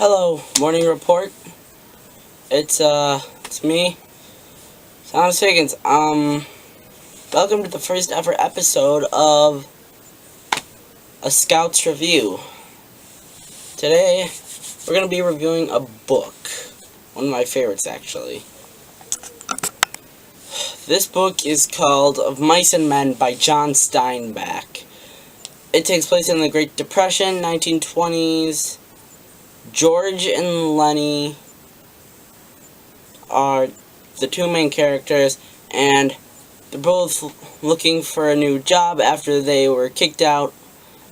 Hello, morning report. It's me, Thomas Higgins. Welcome to the first ever episode of A Scout's Review. Today, we're gonna be reviewing a book. One of my favorites, actually. This book is called Of Mice and Men by John Steinbeck. It takes place in the Great Depression, 1920s. George and Lenny are the two main characters, and they're both looking for a new job after they were kicked out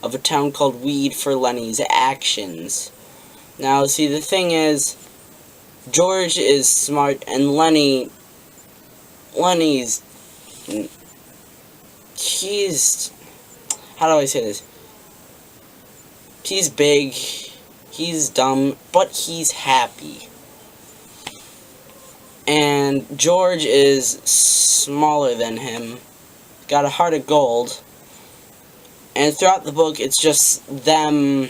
of a town called Weed for Lenny's actions. Now, see, the thing is, George is smart, and he's, how do I say this? He's big, he's dumb, but he's happy. And George is smaller than him, got a heart of gold, and throughout the book it's just them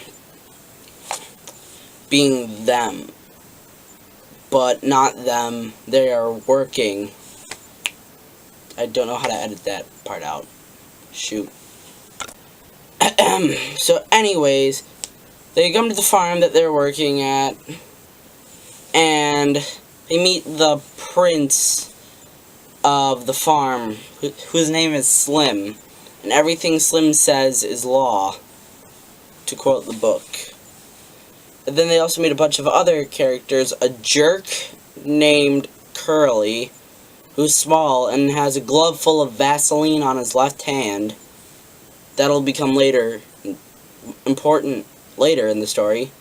being them, but not them. They are working. I don't know how to edit that part out. Shoot. So anyways, they come to the farm that they're working at, and they meet the prince of the farm, whose name is Slim, and everything Slim says is law, to quote the book. And then they also meet a bunch of other characters, a jerk named Curly, who's small and has a glove full of Vaseline on his left hand. That'll become important later in the story.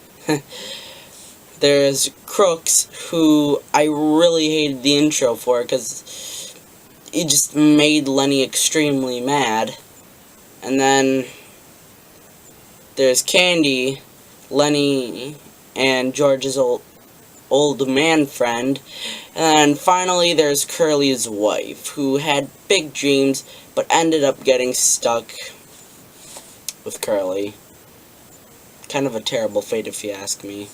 There's Crooks, who I really hated the intro for, because he just made Lenny extremely mad. And then there's Candy, Lenny and George's old man friend. And finally there's Curly's wife, who had big dreams, but ended up getting stuck with Curly. Kind of a terrible fate, if you ask me.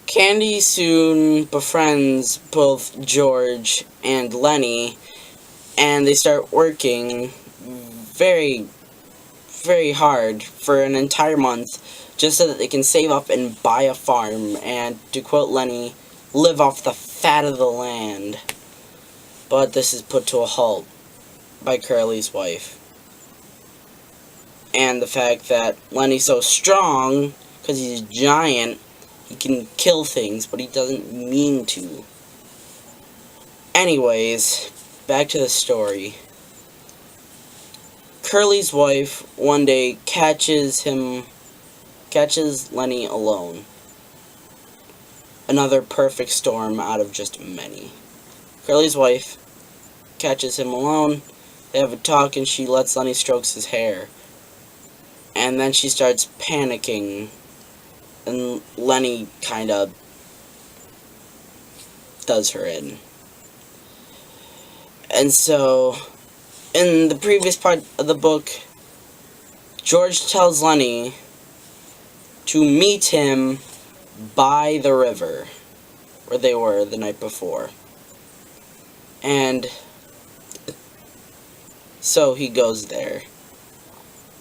Candy soon befriends both George and Lenny, and they start working very, very hard for an entire month just so that they can save up and buy a farm and, to quote Lenny, live off the fat of the land. But this is put to a halt by Curly's wife. And the fact that Lenny's so strong, because he's giant, he can kill things, but he doesn't mean to. Anyways, back to the story. Curly's wife one day catches Lenny alone. Another perfect storm out of just many. Curly's wife catches him alone. They have a talk, and she lets Lenny stroke his hair. And then she starts panicking, and Lenny kind of does her in. And so, in the previous part of the book, George tells Lenny to meet him by the river, where they were the night before. And so he goes there.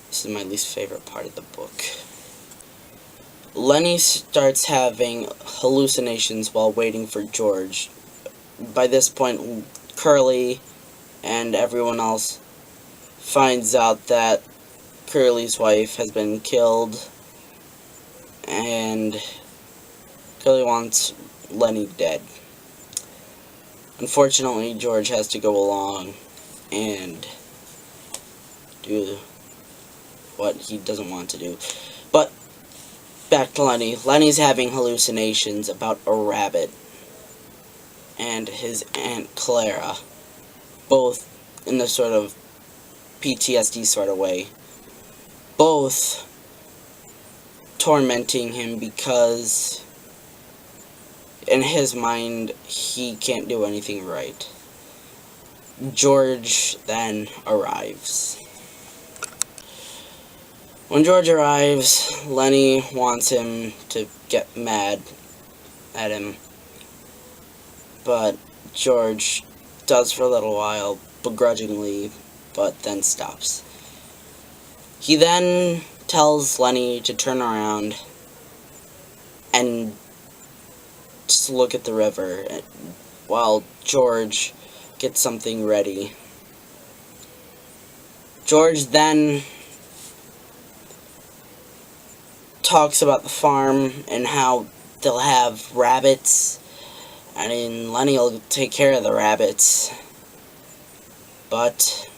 This is my least favorite part of the book. Lenny starts having hallucinations while waiting for George. By this point, Curly and everyone else finds out that Curly's wife has been killed, and Curly wants Lenny dead. Unfortunately, George has to go along and do what he doesn't want to do. But back to Lenny. Lenny's having hallucinations about a rabbit and his Aunt Clara, both in the sort of PTSD sort of way, both tormenting him because in his mind he can't do anything right. George then arrives. When George arrives, Lenny wants him to get mad at him, but George does for a little while, begrudgingly, but then stops. He then tells Lenny to turn around and just look at the river while George gets something ready. George then talks about the farm and how they'll have rabbits, and then Lenny will take care of the rabbits. But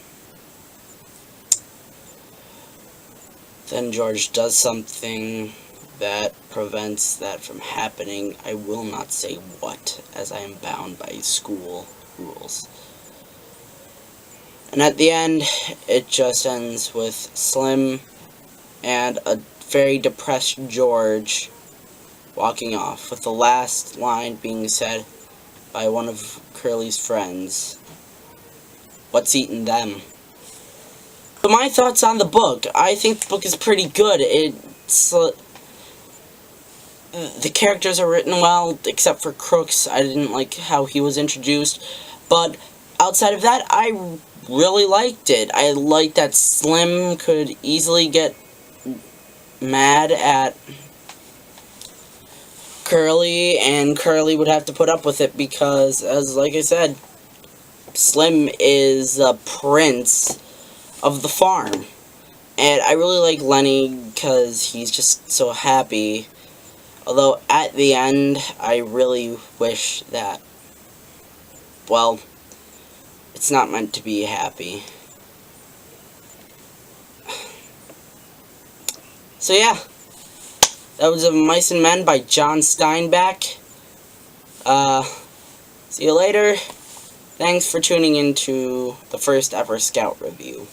then George does something that prevents that from happening. I will not say what, as I am bound by school rules. And at the end, it just ends with Slim and a very depressed George walking off, with the last line being said by one of Curly's friends. What's eating them? So my thoughts on the book. I think the book is pretty good. The characters are written well, except for Crooks. I didn't like how he was introduced. But outside of that, I really liked it. I liked that Slim could easily get mad at Curly, and Curly would have to put up with it because, like I said, Slim is the prince of the farm. And I really like Lenny because he's just so happy. Although, at the end, I really wish that, well, it's not meant to be happy. So yeah, that was Mice and Men by John Steinbeck. See you later. Thanks for tuning in to the first ever Scout review.